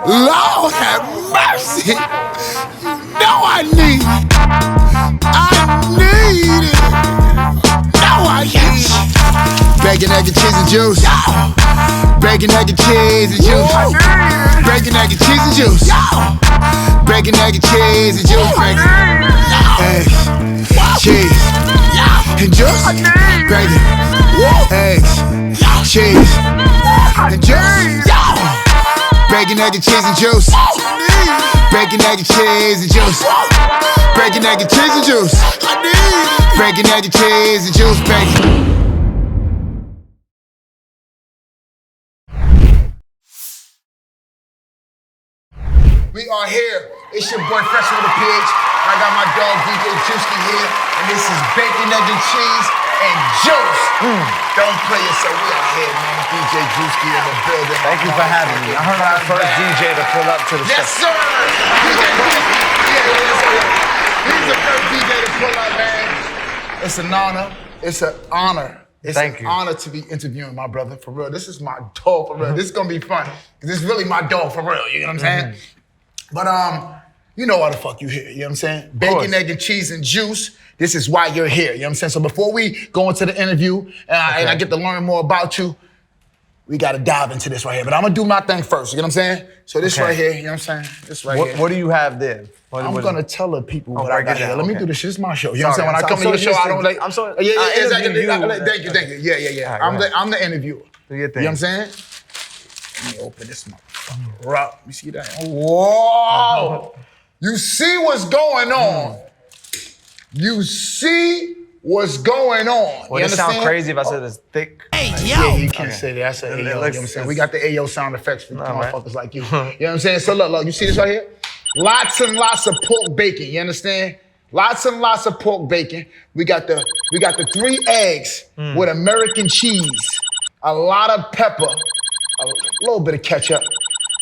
Lord have mercy. You know I need it. I need it. No, I need it. Bacon, egg, and cheese and juice. Bacon, egg, and cheese and juice. Bacon, egg, and cheese and juice. Bacon, egg, and cheese and juice. Eggs, cheese, and juice. Bacon, eggs, cheese, and juice. Bacon, egg, and cheese and juice. Bacon, egg, and cheese and juice. Bacon, egg, and cheese and juice. Bacon, egg, and cheese and juice. Bacon. We are here. It's your boy PHresher with a PH. I got my dog DJ Drewski here, and this is bacon, egg, and cheese and juice. Don't play yourself. We are here, man. DJ Drewski in the building. Thank you for having me. I heard I'm the first DJ to pull up to the show. Yes, sir. DJ Drewski. Yeah. He's the first DJ to pull up, man. It's an honor. It's an honor. It's an honor to be interviewing my brother, for real. This is my dog, for real. This is gonna be fun. This is really my dog, for real. You know what I'm saying? But you know why the fuck you here, you know what I'm saying? Bacon, egg, and cheese and juice. This is why you're here, you know what I'm saying? So before we go into the interview and I get to learn more about you, we gotta dive into this right here. But I'm gonna do my thing first, you know what I'm saying? So this right here, you know what I'm saying? This right here. What do you have there? I'm gonna tell the people what I got here. Let me do this shit. It's my show. You know what I'm saying? When I come to your show, I don't like. I'm sorry. Yeah, exactly. Thank you. Yeah. I'm the interviewer. Do your thing. You know what I'm saying? Let me open this motherfucker up. You see that? Whoa! You see what's going on. You see what's going on. Would it sound crazy if I said it's thick? Hey, yo! Yeah, you can't say that. I said, hey, yo, you know what I'm saying? We got the Ayo sound effects for motherfuckers like you. You know what I'm saying? So look, you see this right here? Lots and lots of pork bacon, you understand? Lots and lots of pork bacon. We got the 3 eggs with American cheese, a lot of pepper, a little bit of ketchup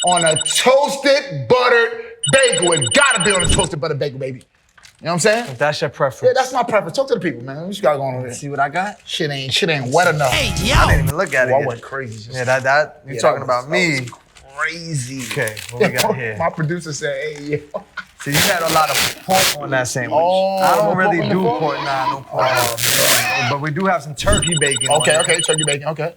on a toasted buttered bagel. It gotta be on a toasted buttered bagel, baby. You know what I'm saying? If that's your preference. Yeah, that's my preference. Talk to the people, man. What you got going on here? See what I got? Shit ain't wet enough. Hey, yo! I didn't even look at it. I went crazy. Yeah, you're talking about me. Crazy. Okay, what we got here? My producer said, hey, yo. So you had a lot of pork on that sandwich. Oh, I don't really do pork. Nah, no pork. But we do have some turkey bacon. Okay, turkey bacon, okay.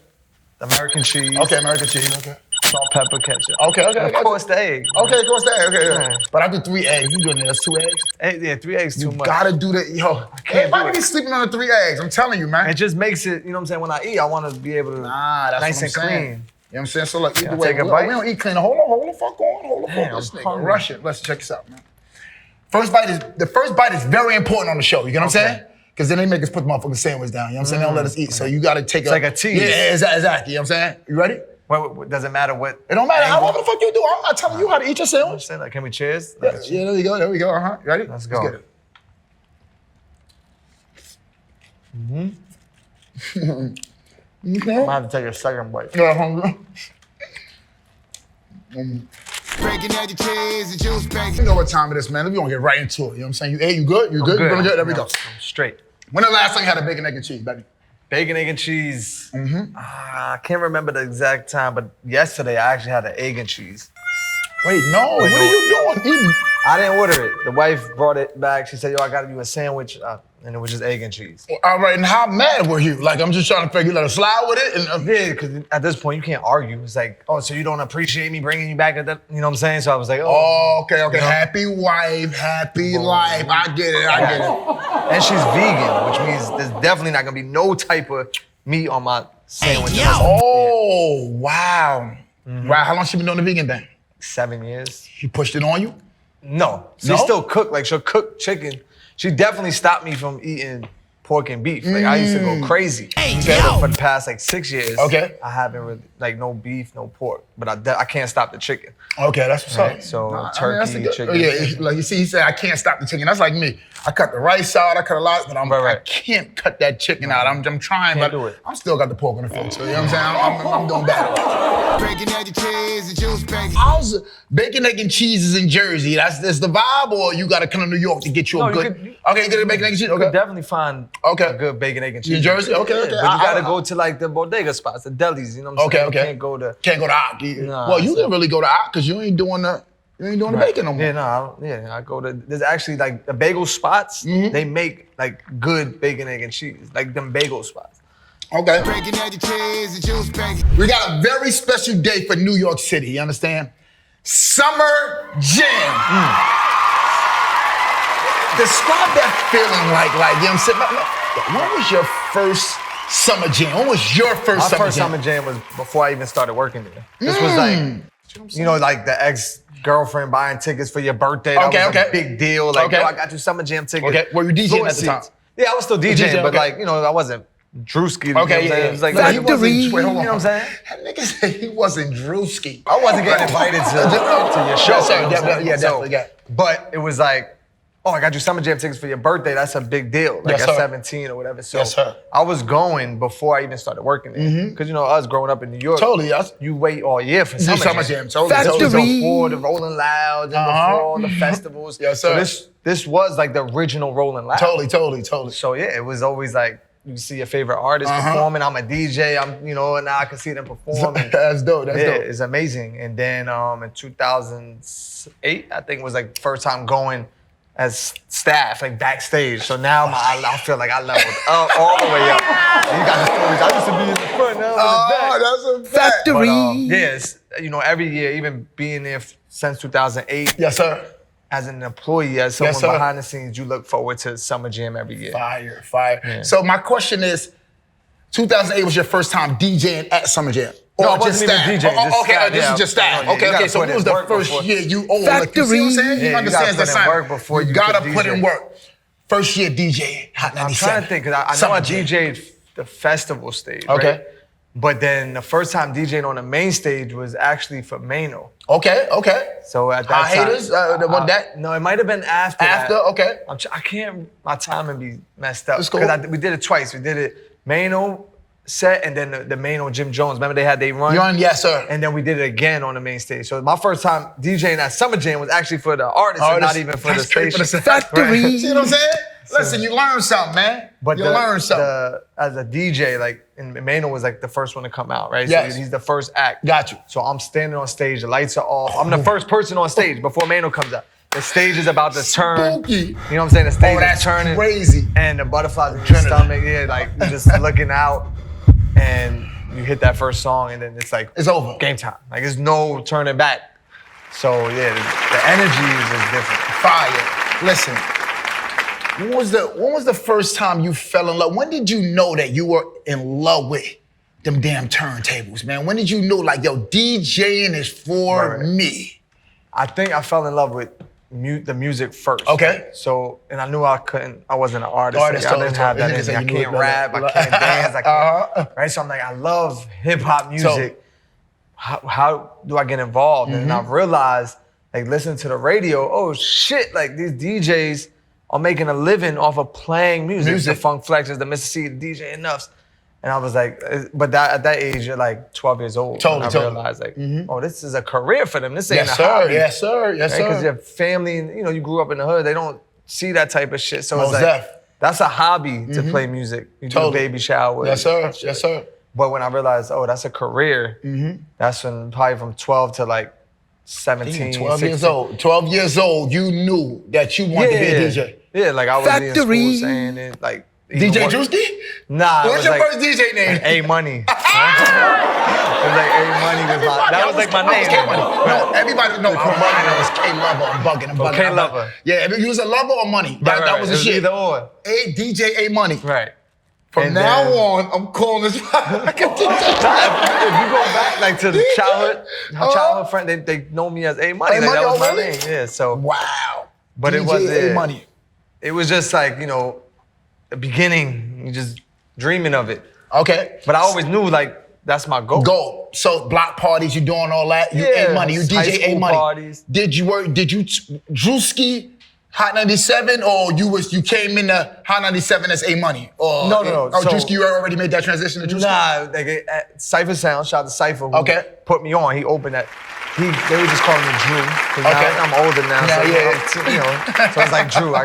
American cheese. Okay, American cheese, okay. Salt, pepper, ketchup. Okay. And of course, the egg. Okay, of course, the egg, okay. Yeah. But I do 3 eggs. You doing that's 2 eggs? Yeah, 3 eggs too much. You gotta do that, yo. Everybody be sleeping on the 3 eggs, I'm telling you, man. It just makes it, you know what I'm saying, when I eat, I want to be able to, that's nice and saying. clean. You know what I'm saying? So look, either way, take a we bite? don't eat clean. Hold the fuck on. This nigga rush it. Let's check this out, man. The first bite is very important on the show, you know what I'm saying? Because then they make us put the motherfucking sandwich down, you know what I'm saying? They don't let us eat, so you gotta take it's like a tease. Yeah, exactly, you know what I'm saying? You ready? What does it matter what? It don't matter what the fuck you do. I'm not telling you how to eat your sandwich. Like, can we cheers? Yeah, there we go, You ready? Let's go. Let's get it. I'm gonna have to take a second bite. Yeah, hungry. Bacon, egg, and cheese, and juice, bacon. You know what time it is, man. We're gonna get right into it. You know what I'm saying? You good? You good? I'm You feeling good? There we go. I'm straight. When the last time you had a bacon, egg, and cheese, baby? Bacon, egg, and cheese. I can't remember the exact time, but yesterday I actually had an egg and cheese. Wait, no. What are you doing? I didn't order it. The wife brought it back. She said, yo, I got you a sandwich. And it was just egg and cheese. All right, and how mad were you? Like, I'm just trying to figure, you let her slide with it? And, yeah, because at this point, you can't argue. It's like, oh, so you don't appreciate me bringing you back at that? You know what I'm saying? So I was like, oh. Okay. You know? Happy wife, happy life. I get it. And she's vegan, which means there's definitely not going to be no type of meat on my sandwich. Hey, oh, wow. Wow, how long she been doing the vegan thing? 7 years. She pushed it on you? No. She still cook. Like, she'll cook chicken. She definitely stopped me from eating pork and beef. Like, I used to go crazy. But for the past, 6 years, I haven't really, no beef, no pork. But I can't stop the chicken. Okay, that's what's up. So, turkey, chicken. Yeah, like you see, he said, I can't stop the chicken. That's like me. I cut the rice out, I cut a lot, but I can't cut that chicken out. I'm trying, but I'm still got the pork on the fork. So, you know what I'm saying? I'm doing bad. Bacon, egg, and cheese, and juice, bacon. How's bacon, egg, and cheese is in Jersey? That's the vibe, or you got to come to New York to get you a good... You get a bacon, egg, and cheese? You could definitely find a good bacon, egg, and cheese. In Jersey? Okay. But you got to go to, the bodega spots, the delis, you know what I'm saying? Can't go to Nah, well, you didn't really go to HOT because you ain't doing the bacon no more. Yeah, I go to. There's actually like the bagel spots. They make like good bacon, egg, and cheese, like them bagel spots. Okay. Bacon, egg, and cheese, and juice, bacon. We got a very special day for New York City. You understand? Summer Jam. Describe that feeling like you know what I'm saying? When was your first Summer Jam? When was your first Summer Jam? My first Summer Jam was before I even started working there. This was like, you know, like the ex-girlfriend buying tickets for your birthday. That was a big deal. Like, yo, I got you Summer Jam tickets. Okay, were you DJing at the time? Yeah, I was still DJing, but like, you know, I wasn't Drewski. Okay, It was like, Factory. you know what I'm saying? That nigga said he wasn't Drewski. I wasn't getting invited to your show. Definitely. But it was like, oh, I got you Summer Jam tickets for your birthday. That's a big deal. Like at 17 or whatever. So I was going before I even started working there. Because, you know, us growing up in New York, you wait all year for Summer Jam. Factory. Before the Rolling Louds and before all the festivals. So this was like the original Rolling Loud. Totally. So yeah, it was always like, you see your favorite artist performing. I'm a DJ. You know, now I can see them perform. That's dope. That's dope. It's amazing. And then in 2008, I think was like the first time going as staff, like backstage. So now I feel like I leveled up all the way up. And you got the stories. I used to be in the front, now I'm in the back. That's a fact. Factory. But, yes, you know, every year, even being there since 2008. Yes, sir. As an employee, as someone behind the scenes, you look forward to Summer Jam every year. Fire. Yeah. So my question is, 2008 was your first time DJing at Summer Jam? No, I wasn't even DJing. This is just staff. Okay, so it was the first year you own. Like, you see what I'm saying? He understands the sign. You gotta put in work. First year DJing, HOT97. I'm trying to think, because I know I DJ'd the festival stage, right? But then the first time DJing on the main stage was actually for Mano. Okay. So at that time, Haters, no, it might have been after. Okay. I can't. My timing be messed up. It's cool. Because we did it twice. We did it Mano set and then the Mano Jim Jones. Remember they had they run? Yes, sir. And then we did it again on the main stage. So my first time DJing at Summer Jam was actually for the artists and not even for the station. Factory. Right. See what I'm saying? Listen, you learn something, man. But you learn something. As a DJ, like, and Mano was like the first one to come out, right? Yes. So he's the first act. Got you. So I'm standing on stage, the lights are off. I'm the first person on stage before Mano comes out. The stage is about to turn. Spooky. You know what I'm saying? The stage is turning. Crazy. And the butterflies in your stomach, like you're just looking out and you hit that first song and then it's like, it's over. Game time. Like there's no turning back. So yeah, the energy is just different. Fire. Listen. When was the first time you fell in love? When did you know that you were in love with them damn turntables, man? When did you know, like, yo, DJing is for me? I think I fell in love with the music first. Okay. So, and I knew I wasn't an artist. I didn't have that in me. I can't rap, I can't dance, I can't. Right, so I'm like, I love hip hop music. How do I get involved? And I realized, like, listening to the radio, oh shit, like these DJs are making a living off of playing music. The Funk Flexes, the Mississippi, the DJ Enoughs. And I was like, but at that age, you're like 12 years old. I realized like, oh, this is a career for them. This ain't a hobby. Yes, sir. Because your family, you know, you grew up in the hood, they don't see that type of shit. So it's like, that's a hobby to play music. You do baby showers. Yes, sir. But when I realized, oh, that's a career, that's when probably from 12 to like 17, 12 16. years old. 12 years old, you knew that you wanted to be a DJ. Yeah, like I was in school saying it, like. DJ Drewski? Nah. What's your first DJ name? A Money. It was like A Money that was like my name. No, everybody knows. That was K Lover. I'm bugging. K Lover. Yeah, you was a lover or money. That was the shit. Either or. DJ A Money. Right. From now on, I'm calling this. If you go back like to the childhood friend, they know me as A Money. Like, that was my name. Yeah. So. Wow. But DJ it was A Money. It was just like, you know, the beginning, you just dreaming of it. Okay. But I always knew like that's my goal. So block parties, you doing all that. You A Money. You DJ A Money. Parties. Did you Drewski HOT97 or you came in the HOT97 as A Money? Or no. Oh, so, Drewski, you already made that transition to Drewski? Nah, like Cypher Sound, shout out to Cypher who put me on. He opened that. They were just calling me Drew. Okay. I'm older now, so you know, so it's like Drew.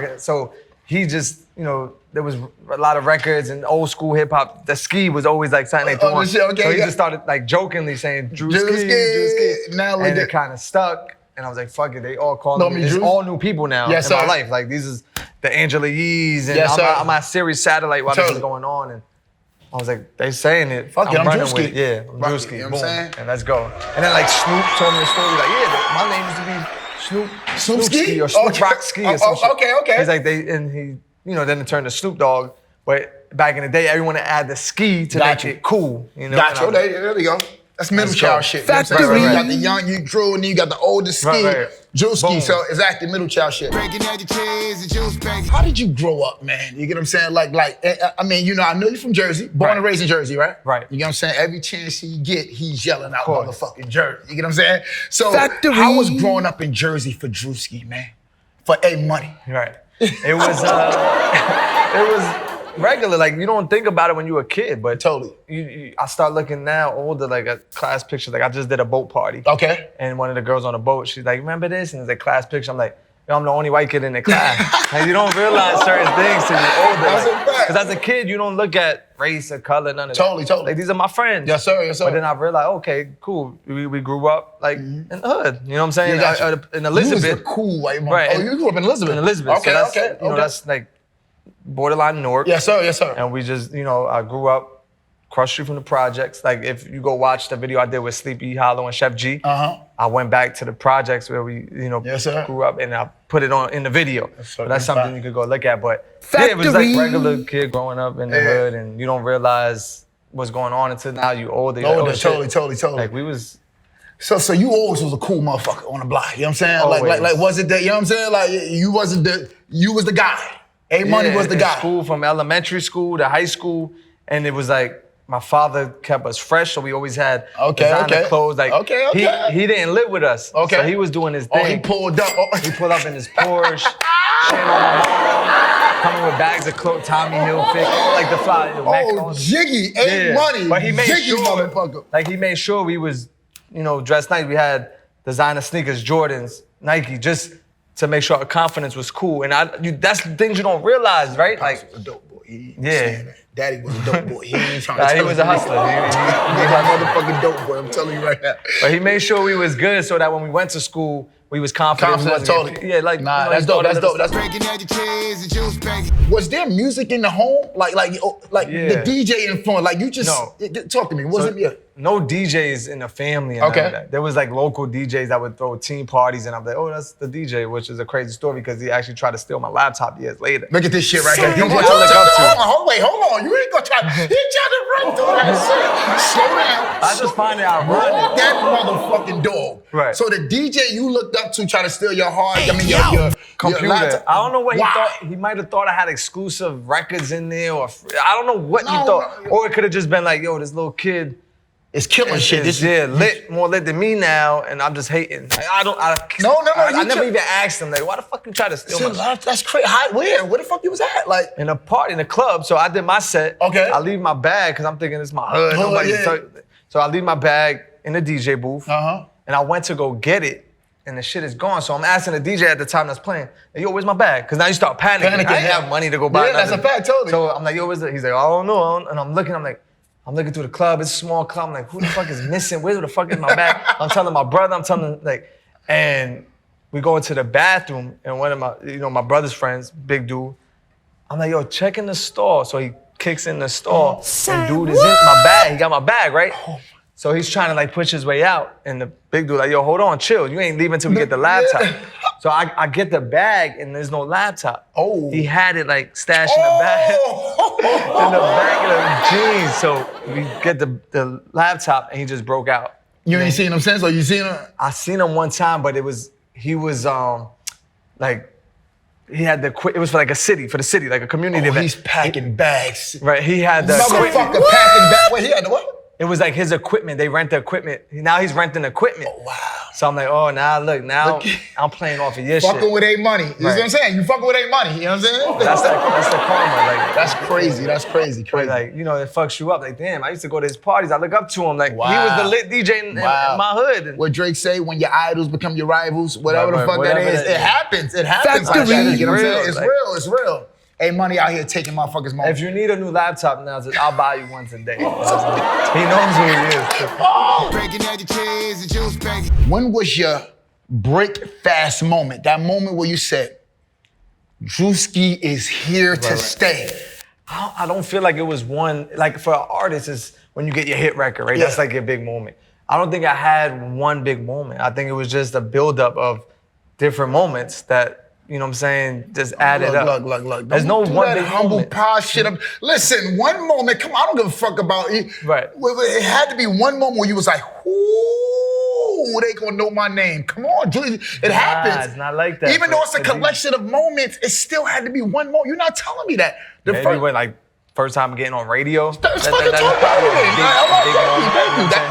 he just, you know, there was a lot of records and old school hip hop. The ski was always like something they threw on. So he just started like jokingly saying Drewski. Now and it kind of stuck. And I was like, fuck it, they all call me. It's all new people now in my life. Like these is the Angela Yees and I'm at Sirius Satellite while this is going on. And I was like, they saying it. Fuck it, I'm running Drewski. with it. Yeah, I'm Drewski. You know what I'm saying? And let's go. And then like Snoop told me a story like, yeah, my name used to be Snoopski or Snoop Rockski or some shit. Okay. He's like, you know, then it turned to Snoop Dogg. But back in the day, everyone would add the ski to make it cool. You know? Gotcha. There we go. That's middle child shit. You know what I'm saying? You got the young, you Drew, and then you got the oldest ski, Drewski. So exactly middle child shit. Breaking out the chairs and juice, baby. How did you grow up, man? You get what I'm saying? I mean, you know, I know you're from Jersey, born and raised in Jersey, right? Right. You get what I'm saying? Every chance he get, he's yelling out motherfucking Jersey. You get what I'm saying? So how was growing up in Jersey for Drewski, man? For money. Right. It was regular. Like you don't think about it when you're a kid, but totally. I start looking now older, like a class picture. Like I just did a boat party. Okay. And one of the girls on the boat, she's like, "Remember this?" And it's a class picture. I'm like, "Yo, I'm the only white kid in the class." Like you don't realize certain things till you're older. That's a fact. Because as a kid, you don't look at race or color, none of that. Totally. Like these are my friends. Yes, sir. But then I realized, okay, cool. We grew up like in the hood. You know what I'm saying? In Elizabeth. You was the cool white man. Right. Oh, you grew up in Elizabeth. In Elizabeth. Okay. So that's like borderline Newark. Yes, sir. And we just, you know, I grew up across the street from the projects. Like if you go watch the video I did with Sleepy Hollow and Chef G, I went back to the projects where we, you know, grew up and I put it on in the video. So that's something you could go look at. But yeah, it was like regular kid growing up in the hood and you don't realize what's going on until now you older. Totally. Like we was... So you always was a cool motherfucker on the block, you know what I'm saying? Always. Like was it that, you know what I'm saying? Like you was the guy. Money was the guy. School from elementary school to high school, and it was like my father kept us fresh, so we always had designer clothes. Like he didn't live with us, so he was doing his thing. Oh, he pulled up. He pulled up in his Porsche, shit on my mom, coming with bags of clothes, Tommy Hilfiger, all like the fly, the Mac on. Jiggy, money. But he made Jiggy, sure, motherfucker. like he made sure we was, you know, dressed nice. We had designer sneakers, Jordans, Nike, just to make sure our confidence was cool. And that's the things you don't realize, right? Like, a dope boy. Daddy was a dope boy. He ain't trying to tell he was a hustler. He a motherfucking dope boy, I'm telling you right now. But he made sure we was good so that when we went to school, we was confident. Totally. Yeah, like, nah, you know, that's dope. That's Breaking out the chairs and juice, baby. Was there music in the home? Like the DJ influence? Like you just, talk to me. No DJs in the family and none of that. There was like local DJs that would throw team parties and I'm like, oh, that's the DJ, which is a crazy story because he actually tried to steal my laptop years later. Look at this shit right here. DJ to look up to. Hold on. You ain't gonna try. He tried to run through that shit. Slow down. I just find it ironic. That motherfucking dog. Right. So the DJ you looked up to tried to steal your heart, your computer. Your laptop. I don't know what he thought. He might have thought I had exclusive records in there or I don't know what he thought. Or it could have just been like, yo, this little kid is killing shit. This more lit than me now, and I'm just hating. Like, I never even asked him, like, why the fuck you try to steal my shit? That's crazy. Where the fuck you was at? Like in a party, in a club. So I did my set. Okay. I leave my bag, because I'm thinking it's my hood. So I leave my bag in the DJ booth, and I went to go get it, and the shit is gone. So I'm asking the DJ at the time that's playing, hey, yo, where's my bag? Because now you start panicking. I didn't have money to go buy nothing. That's a fact, totally. So I'm like, yo, where's it? He's like, I don't know. And I'm looking, I'm looking through the club, it's a small club. I'm like, who the fuck is missing? Where the fuck is my bag? I'm telling my brother, and we go into the bathroom, and one of my brother's friends, big dude, I'm like, yo, check in the store. So he kicks in the store, and dude is in my bag. He got my bag, right? So he's trying to like push his way out, and the big dude like, yo, hold on, chill. You ain't leaving until we get the laptop. So I get the bag, and there's no laptop. Oh. He had it like stashed in the bag. In the back of the jeans. So we get the laptop and he just broke out. You ain't seen him since, or you seen him? I seen him one time, but he was like, he had it was for like for the city, like a community event. He's packing bags. Right, he had the motherfucker packing bags. Wait, he had the what? It was like his equipment. They rent the equipment. Now he's renting equipment. Oh, wow. So I'm like, oh, now I'm playing off of your shit. Fucking with money. You know what I'm saying? You fucking with money. You know what I'm saying? That's the karma. Like, that's crazy. That's crazy. Like, you know, it fucks you up. Like, damn, I used to go to his parties. I look up to him. Like, he was the lit DJ in my hood. What Drake say, when your idols become your rivals, whatever the fuck that is, it happens. It happens like that. You know what I'm saying? It's real. Hey, money out here taking motherfuckers' money. If you need a new laptop now, I'll buy you one today. He knows who he is. Breaking out the cheese and juice, baby. When was your break fast moment? That moment where you said, Drewski is here to stay. I don't feel like it was one, like for an artist, it's when you get your hit record, right? Yeah. That's like your big moment. I don't think I had one big moment. I think it was just a buildup of different moments that, you know what I'm saying, just added up. Look. There's no Don't do one that big humble moment. pie shit up. Listen, one moment, come on, I don't give a fuck about you. Right. It had to be one moment where you was like, ooh, they gonna know my name. Come on, Drew. It happens. It's not like that. Even though it's a collection of moments, it still had to be one moment. You're not telling me that. Maybe when, like, first time getting on radio. That's probably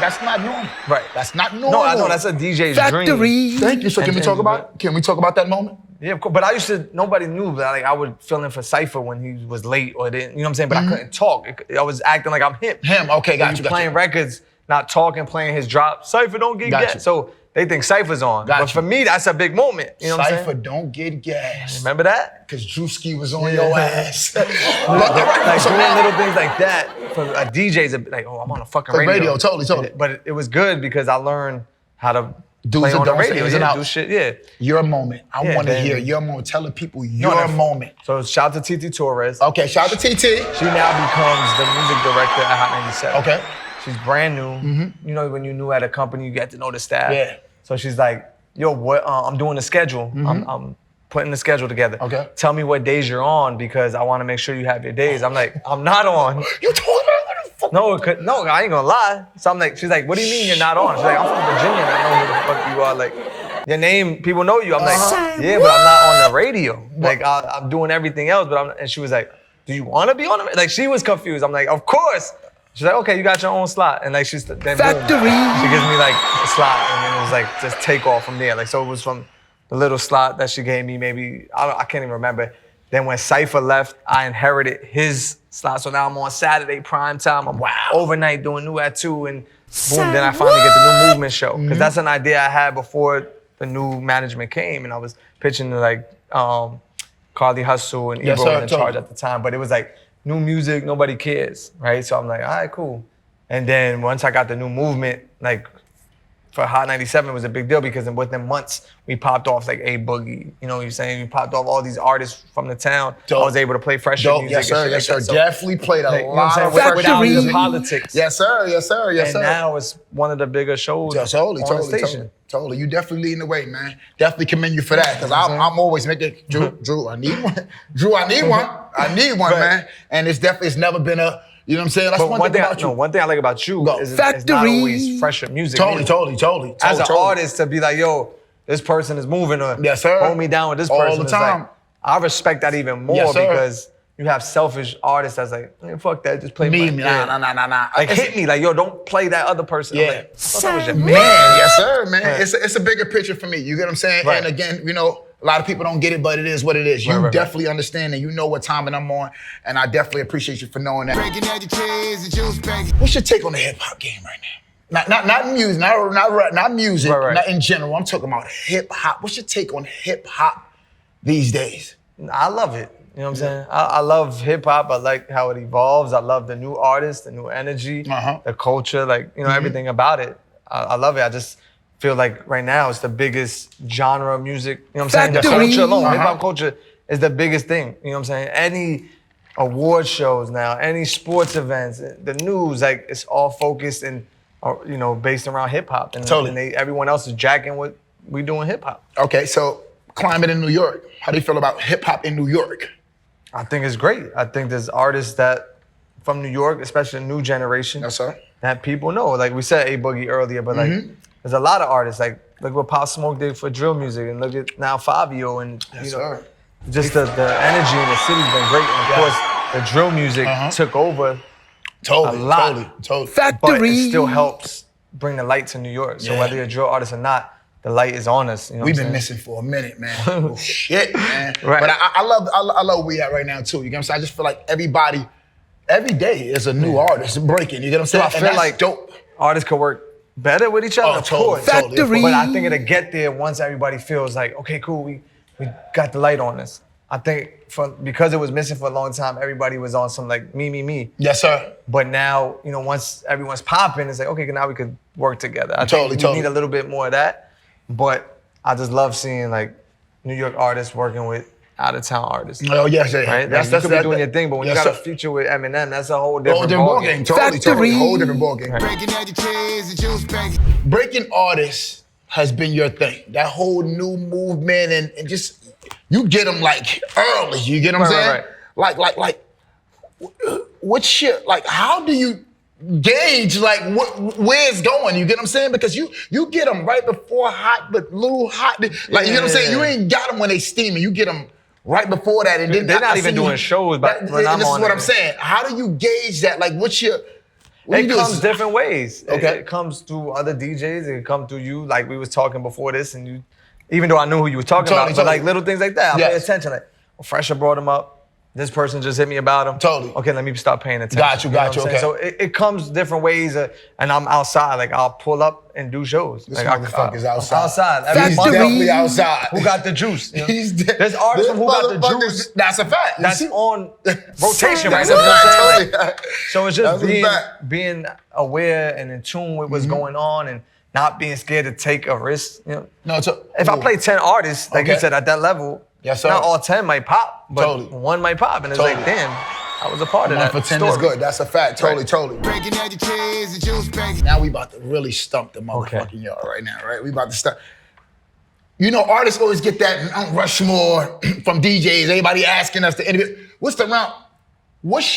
That's not normal. Right. That's not normal. No, I know, that's a DJ's dream. Thank you. So can we talk about that moment? Yeah, of course. But I used to, nobody knew, but like I would fill in for Cypher when he was late or didn't, you know what I'm saying? But I couldn't talk. I was acting like I'm him. Okay, got you. Playing records, not talking, playing his drop. Cypher don't get gas. So they think Cypher's on. But for me, that's a big moment. You know what I'm saying? Cypher don't get gas. Remember that? Because Drewski was on your ass. Like doing little things like that for a DJ's like, oh, I'm on a fucking radio. Totally. But it was good because I learned how to play Do's and on the don'ts, radio. ins and Yeah, outs. do shit, yeah. Your moment. I want to then- hear your moment. Tell the people your moment. So shout out to TT Torres. Okay, shout out to TT. She now becomes the music director at HOT97. Okay. She's brand new. You know, when you're new at a company, you get to know the staff. Yeah. So she's like, yo, what? I'm doing the schedule. I'm putting the schedule together. Okay. Tell me what days you're on because I want to make sure you have your days. I'm like, I'm not on. You told me what the fuck? No, I ain't gonna lie. So I'm like, she's like, what do you mean you're not on? She's like, I'm from Virginia and I know who the fuck you are. Like, your name, people know you. I'm like, yeah, but I'm not on the radio. Like, I'm doing everything else, but and she was like, do you want to be on it? Like, she was confused. I'm like, of course. She's like, okay, you got your own slot. And like, then boom, she gives me like a slot and then it was like, just take off from there. Like, so it was from the little slot that she gave me, maybe, I can't even remember. Then when Cypher left, I inherited his slot. So now I'm on Saturday prime time. I'm overnight doing New at 2 and boom, then I finally get the New Movement show. Because that's an idea I had before the new management came and I was pitching to like Carly Hustle and Ebro was in charge at the time. But it was like, new music, nobody cares, right? So I'm like, all right, cool. And then once I got the New Movement, like for HOT97, it was a big deal because within months, we popped off like A Boogie, you know what I'm saying? We popped off all these artists from the town. I was able to play PHresher music. Yes, sir. So definitely played a lot of without music. the politics. Yes, sir. And now it's one of the bigger shows on the station. Totally. You definitely leading the way, man. Definitely commend you for that. Because I'm always making, Drew, I need one. I need one, man. And it's never been a, you know what I'm saying? That's one thing about you. One thing I like about you is it's not always fresher music. Totally. As an artist, to be like, yo, this person is moving or hold me down with this person. All the time. Like, I respect that even more because you have selfish artists that's like, man, fuck that, just play me. Nah. Like, hit me. Like, yo, don't play that other person. Yeah. I'm like, that was your man. Yes, sir, man. It's a bigger picture for me. You get what I'm saying? Right. And again, you know, a lot of people don't get it, but it is what it is. You definitely understand and you know what time I'm on, and I definitely appreciate you for knowing that. Breaking out the cheese and juice, baby. What's your take on the hip hop game right now? Not music, not music, not in general. I'm talking about hip hop. What's your take on hip hop these days? I love it. You know what I'm saying? I love hip hop. I like how it evolves. I love the new artists, the new energy, the culture, like, you know, everything about it. I love it. I just feel like right now it's the biggest genre of music. You know what I'm saying? The culture alone, hip hop culture is the biggest thing. You know what I'm saying? Any award shows now, any sports events, the news, like it's all focused and, you know, based around hip hop. And, and everyone else is jacking what we do in hip hop. Okay, so climate in New York. How do you feel about hip hop in New York? I think it's great. I think there's artists that from New York, especially the new generation, that people know. Like we said A Boogie earlier, but like there's a lot of artists. Like look what Pop Smoke did for drill music, and look at now Fabio, and you know, just the energy in the city's been great. And of course, the drill music took over a lot. Totally. But it still helps bring the light to New York. So whether you're a drill artist or not, the light is on us. You know We've been missing for a minute, man. Oh, shit, man. Right. But I love where we at right now too. You get what I'm saying? I just feel like everybody, every day is a new artist breaking. You get what I'm saying? So I feel like dope. Artists could work better with each other, of course. Totally. But I think it'll get there once everybody feels like, okay, cool, we got the light on us. I think because it was missing for a long time, everybody was on some like me. Yes, sir. But now, you know, once everyone's popping, it's like, okay, now we could work together. I think we need a little bit more of that. But I just love seeing like New York artists working with out-of-town artists. Oh, yes, yeah. Right? Like, you could be doing your thing, but when you got a feature with Eminem, that's a whole different ballgame. Totally. Whole different ballgame. Right. Breaking out the chairs and juice baggy. Breaking artists has been your thing. That whole new movement and just, you get them like early, you get what I'm saying? Right. Like, what's your, like, how do you gauge like where it's going? You get what I'm saying? Because you get them right before hot, but little hot. Like, you get what I'm saying? You ain't got them when they steaming. You get them right before that, and then they're not even doing shows. But when I'm on, this is what I'm saying. How do you gauge that? Like, what's your? It comes different ways. Okay. It comes through other DJs. It comes through you. Like we was talking before this, and you, even though I knew who you were talking about, but like little things like that, I pay attention. Like, PHresher brought him up. This person just hit me about him. Totally. Okay, let me start paying attention. Got you. Okay. So it comes different ways, and I'm outside. Like I'll pull up and do shows. This like motherfucker's outside. Outside. He's definitely outside. Who got the juice? You know? There's artists who got the juice. That's a fact. That's on rotation, right? Totally. So it's just being aware and in tune with what's going on and not being scared to take a risk. You know? If I play 10 artists, like you said, at that level, yes, sir. Not all 10 might pop, but one might pop. And it's like, damn, I was a part of that. 1 for 10 is good. That's a fact. Totally. Breaking out the chairs and juice baggy. Now we about to really stump the motherfucking yard right now, right? We about to start. You know, artists always get that Mount Rushmore from DJs. Everybody asking us to interview. What's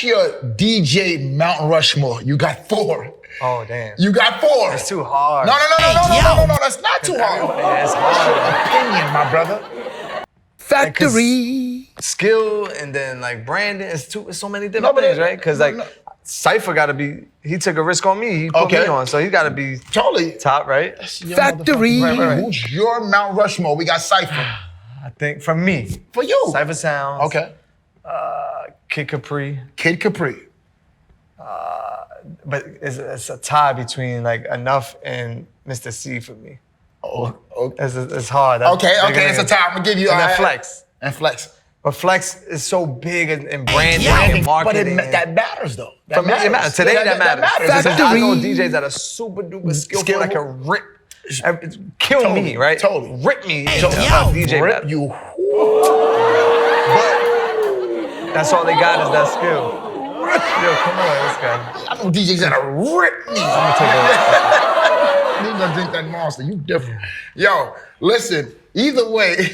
your DJ Mount Rushmore? You got 4. Oh, damn. You got 4. It's too hard. No. That's not too hard. Yeah, it's That's your hard. opinion, my brother. Factory. Skill and then like branding. It's so many different things, right? Because like Cypher got to be, he took a risk on me. He put me on, so he got to be top, right? Factory. Right. Who's your Mount Rushmore? We got Cypher. I think for me. For you. Cypher Sounds. Okay. Kid Capri. But it's a tie between like Enough and Mr. C for me. Oh, okay. It's hard. Okay, it's a tie. I'm gonna give you. And then Flex. But Flex is so big and branding and marketing. But that matters though. For me, it matters. Today, that matters. I know DJs that are super duper skillful that can rip, kill me, right? Totally. Rip me. DJ rip you. But that's all they got is that skill. Yo, come on, this guy. I know DJs that'll rip me. I'm gonna take You gonna drink that monster, you different. Yo, listen, either way,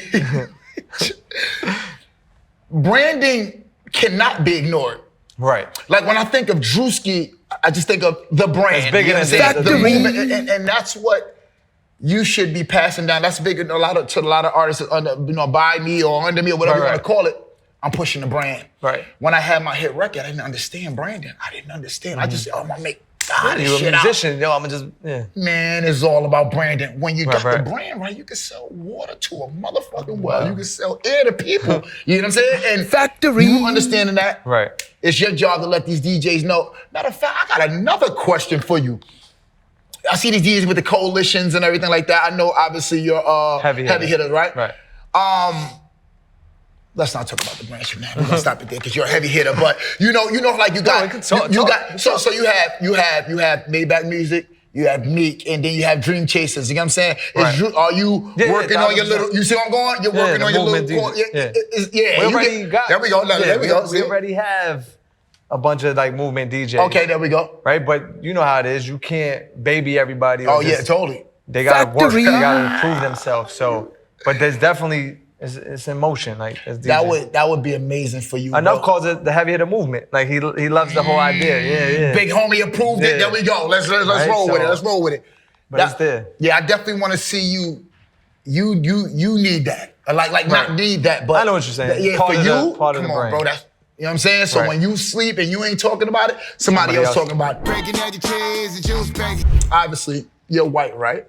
branding cannot be ignored. Right. Like when I think of Drewski, I just think of the brand. It's bigger than the movement, and that's what you should be passing down. That's big to a lot of artists under, by me or under me or whatever you want to call it. I'm pushing the brand. Right. When I had my hit record, I didn't understand branding. I didn't understand. I just said, I'm gonna make you a musician, yo, I'm just, Man, it's all about branding. When you got the brand right, you can sell water to a motherfucking well. You can sell air to people. You know what I'm saying? And Factory. You understanding that? Right. It's your job to let these DJs know. Matter of fact, I got another question for you. I see these DJs with the coalitions and everything like that. I know obviously you're heavy hitter, right? Right. Let's not talk about the branch now. We're gonna stop it there because you're a heavy hitter. But you know, like you got, so you have Maybach Music, you have Meek, and then you have Dream Chasers. You know what I'm saying? Right. Are you working on your little? You see where I'm going? You're working on your little. There we go. There we go. We already have a bunch of like movement DJs. Okay, there we go. Right, but you know how it is. You can't baby everybody. Oh yeah, totally. They gotta work. They gotta improve themselves. So, but there's definitely. It's in motion, like as DJ. That would be amazing for you. Enough calls it the heavy hitter movement. Like he loves the whole idea. Yeah. Big homie approved it. There we go. Let's roll with it. Let's roll with it. But it's there. Yeah, I definitely want to see you. You need that. Not need that, but I know what you're saying. Yeah, part for you. Come on, bro. That's you know what I'm saying. So when you sleep and you ain't talking about it, somebody else talking about it. Breaking out the chairs and juice baggy. Obviously, you're white, right?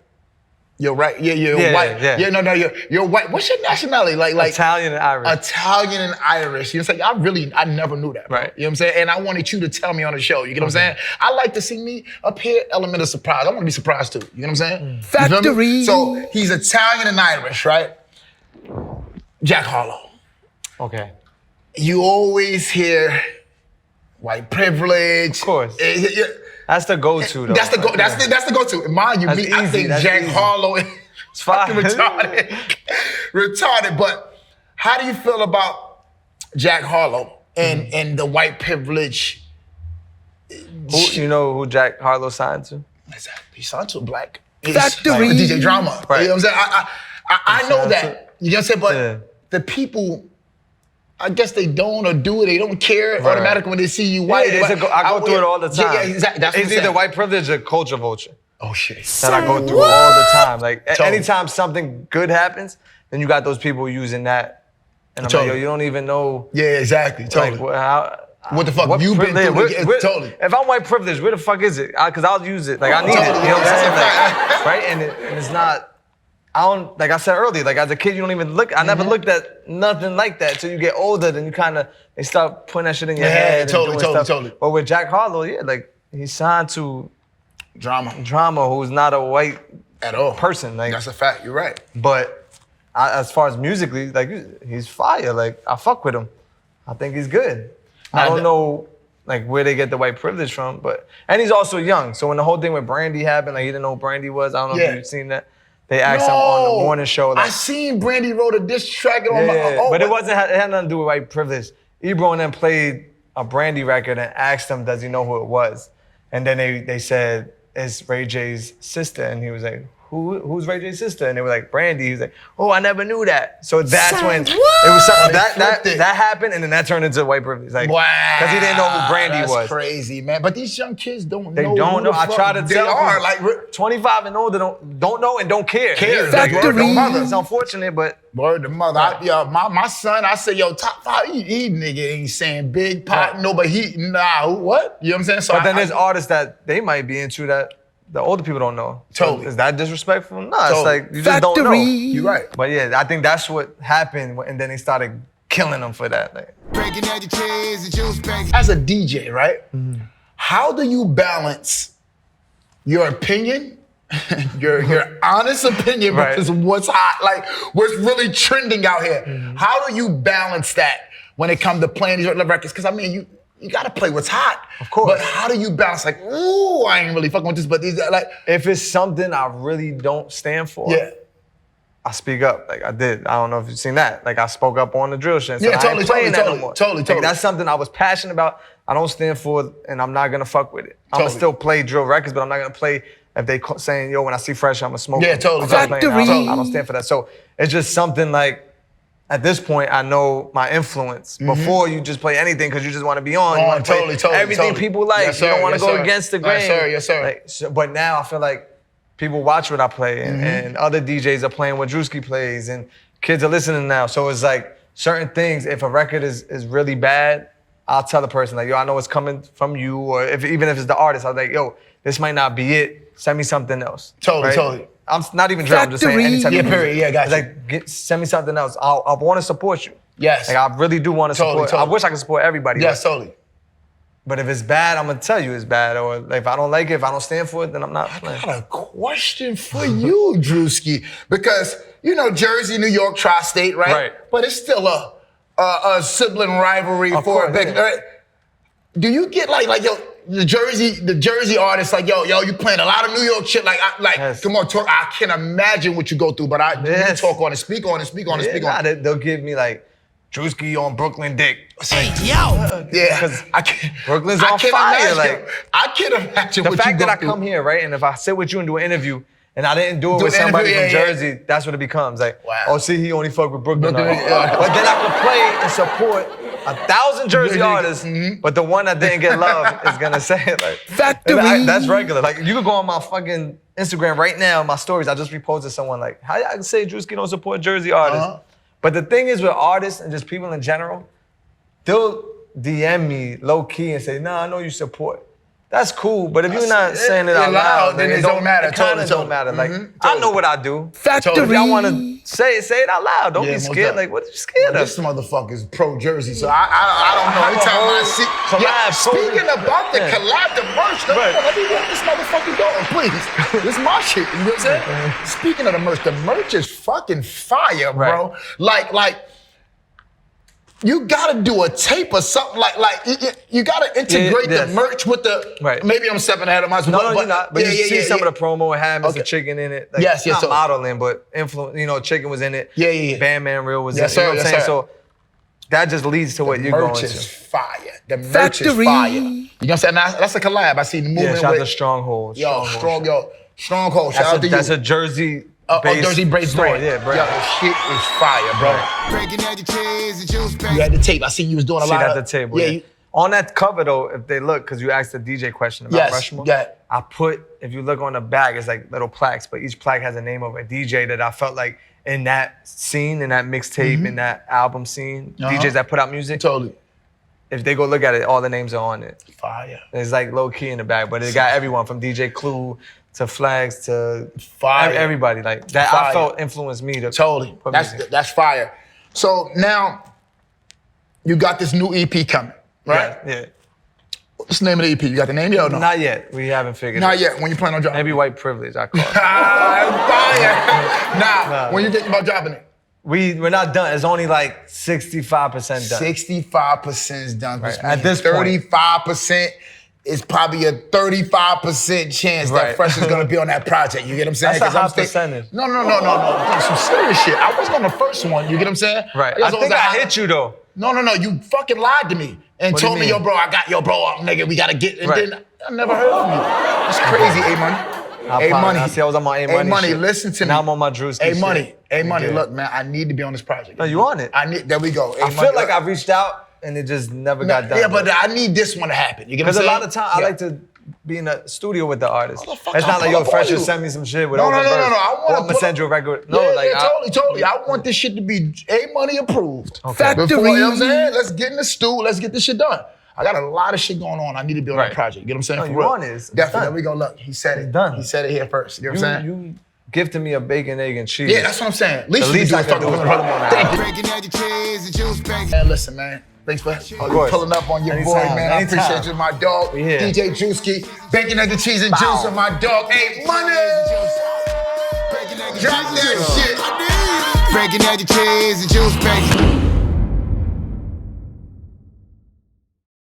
You're right. Yeah, you're white. Yeah. No, you're white. What's your nationality? Like Italian and Irish. Italian and Irish. You know what I'm saying? I never knew that. Bro. Right. You know what I'm saying? And I wanted you to tell me on the show. You get what I'm saying? I like to see me up here, element of surprise. I want to be surprised too. You know what I'm saying? Factory. So he's Italian and Irish, right? Jack Harlow. Okay. You always hear white privilege. Of course. That's the go-to, though. That's the go-to. Mind you, I think Jack Harlow is fucking retarded. Retarded. But how do you feel about Jack Harlow and the white privilege? You know who Jack Harlow signed to? He signed to a black Factory. Like DJ Drama. Right. You know what I'm saying? I know that. You know what I'm saying? But the people, I guess they don't or do it. They don't care automatically when they see you white. I go through it all the time. Yeah, exactly. That's it's either white privilege or culture vulture. Oh shit. That I go through all the time. Like anytime something good happens, then you got those people using that. And I'm like, yo, you don't even know. Yeah, exactly. Totally. Like, what the fuck you been through? Totally. If I'm white privileged, where the fuck is it? Because I'll use it. Like I need it. You know what I'm saying? Like, right? And it's not. I don't, like I said earlier, like as a kid, you don't even look, I never looked at nothing like that. Till you get older, then you they start putting that shit in your head. Totally. But with Jack Harlow, like he's signed to Drama, who's not a white at all person. Like that's a fact, you're right. But as far as musically, like he's fire. Like I fuck with him. I think he's good. I don't know like where they get the white privilege from, and he's also young. So when the whole thing with Brandy happened, like he didn't know who Brandy was. I don't know if you've seen that. They asked him on the morning show. Like, I seen Brandy wrote a diss track on but it had nothing to do with white privilege. Ebro and them played a Brandy record and asked him, does he know who it was? And then they said, it's Ray J's sister. And he was like, who's Ray J's sister? And they were like, Brandy. He was like, oh, I never knew that. So that's when it was something that happened, and then that turned into white privilege. Like, because he didn't know who Brandy was. That's crazy, man. But these young kids don't know. They don't know. I try to tell them. Like 25 and older don't know and don't care. Factory. It's unfortunate, but word to mother. My son, I say, yo, top 5, he nigga ain't saying big pot, no, but what? You know what I'm saying? So but then there's artists that they might be into that the older people don't know. Totally. Is that disrespectful? No, it's like you just don't know. You're right. But yeah, I think that's what happened, and then they started killing them for that. Like, Breaking out the chairs and juice back. as a DJ, right? How do you balance your opinion, your honest opinion versus what's hot, like what's really trending out here? How do you balance that when it comes to playing these records? Because I mean, you gotta play what's hot. Of course. But how do you balance like, ooh, I ain't really fucking with this, but these like if it's something I really don't stand for, I speak up. Like I did. I don't know if you've seen that. Like I spoke up on the drill shit. So I ain't playing that no more. Totally. Like, that's something I was passionate about. I don't stand for it, and I'm not gonna fuck with it. I'm gonna still play drill records, but I'm not gonna play if they saying, yo, when I see Fresh, I'm gonna smoke. Yeah, totally. Factory. I don't stand for that. So it's just something like, at this point, I know my influence. Before you just play anything because you just want to be on. You want to play everything people like. Yes, you don't want to go sir. against the grain. Yes, sir. Like, but now I feel like people watch what I play, and other DJs are playing what Drewski plays, and kids are listening now. So it's like certain things. If a record is really bad, I'll tell the person like, yo, I know it's coming from you, or even if it's the artist, I'm like, yo, this might not be it. Send me something else. Totally. I'm not even drill. I'm just saying any type of period. Yeah, got you. Like, send me something else. I want to support you. Yes. Like, I really do want to support. I wish I could support everybody. Yes, totally. But if it's bad, I'm gonna tell you it's bad. Or like, if I don't like it, if I don't stand for it, then I'm not playing. I got a question for you, Drewski, because you know Jersey, New York, tri-state, right? Right. But it's still a sibling rivalry for a big. Right? Do you get like yo? The Jersey artists like yo, you playing a lot of New York shit. Come on, talk. I can't imagine what you go through, but you talk on it, speak on it. They'll give me like Drewski on Brooklyn Dick. Hey, yo. Yeah, Brooklyn's on fire. Like I can't imagine the what fact you that I come here, right, and if I sit with you and do an interview, and I didn't do it with somebody from Jersey, that's what it becomes. Like, oh, see, he only fuck with Brooklyn. But then I can play and support 1,000 Jersey artists, but the one that didn't get love is gonna say it. Like, Factory. That's regular. Like, you can go on my fucking Instagram right now, my stories. I just reposted someone like, how y'all can say Drewski don't support Jersey artists? But the thing is with artists and just people in general, they'll DM me low key and say, nah, I know you support. That's cool, but if you're not saying it out loud, then it don't matter. It kind of don't matter. Like, I know what I do. Factory. If y'all want to say it out loud. Don't be scared. Like, what are you scared of? This motherfucker's pro-Jersey, so I don't know. Every time I see... Collab. Speaking about the collab, the merch, let me get this motherfucker going, please. This is my shit, you know what I'm saying? Speaking of the merch is fucking fire, bro. Like, you gotta do a tape or something you gotta integrate the merch with the. Right. Maybe I'm stepping ahead of myself. No, you're not. But you see some of the promo, it had Mr. Chicken in it. Like, yes, not modeling, but influence. You know, Chicken was in it. Yeah. Bandman Real was in it. Sir, You know what I'm saying? sir. So that just leads to what you're going to. The merch is fire. The merch is fire. You know what I'm saying? That's a collab. I see the movement. Yeah, shout out to Stronghold. Stronghold. Shout out to you. That's a Jersey. Jersey based brand. Yeah, brand. Yo, the shit is fire, bro. Breaking out the cheese and juice back. You had the tape. I see you was doing a lot of. See, that's the table. Yeah. On that cover though, if they look, because you asked the DJ question about Rushmore. Yeah. I put, if you look on the back, it's like little plaques, but each plaque has a name of a DJ that I felt like in that scene, in that mixtape, in that album scene, DJs that put out music. Totally. If they go look at it, all the names are on it. Fire. It's like low key in the back, but it got everyone from DJ Clue to Flags to fire. Everybody like that. Fire. I felt influenced me to totally. put music. That's fire. So now you got this new EP coming, right? Yeah. What's the name of the EP? You got the name yet or no? Not yet. We haven't figured it Not out. yet. When you plan on dropping? Maybe White Privilege, I call it. Fire. Nah, when you thinking about dropping it? We're not done. It's only like 65% done. 65% is done. Right. At this point. 35% is probably a 35% chance that Fresh is gonna be on that project. You get what I'm saying? That's a high percentage. No. Some serious shit. I wasn't on the first one. You get what I'm saying? Right. I think I hit you though. No. You fucking lied to me and told me, yo, bro, nigga, we gotta get. And then I never heard from you. That's crazy, A-Money. A-Money. I see I was on my A-Money A-Money, shit. listen to me. Now I'm on my Drewski A-Money. A-Money, Yeah. look, man, I need to be on this project. No, you on it. There we go. I feel like I've reached out and it just never got done. Yeah, but I need this one to happen. You get what I'm Because saying? a lot of time I like to be in the studio with the artist. Oh, the fuck, It's not I'll like, pull yo, up on Fresh you. just send me some shit with No. over I want I'm gonna send you a record. No, totally. I want this shit to be A-Money approved. Okay. Before, you know what I'm saying? Let's get in the stew. Let's get this shit done. I got a lot of shit going on. I need to be on that project. You know what I'm saying? No, For you real. on it. It's Definitely. done. There we go. Look, he said it. It's done. He said it here first. You know what I'm saying? You gifted me a bacon, egg, and cheese. Yeah, that's what I'm saying. At least The you least can I do can is do is fucking put 'em on that. Thank you. Breaking out the cheese and juice back. Man, listen, man. Thanks for course. pulling up on your Anytime, boy, man. I anytime. appreciate you, my dog. We here. DJ Drewski, bacon, egg, and cheese and juice on my dog. Hey, money! Drop that shit. Breaking out the cheese and juice back.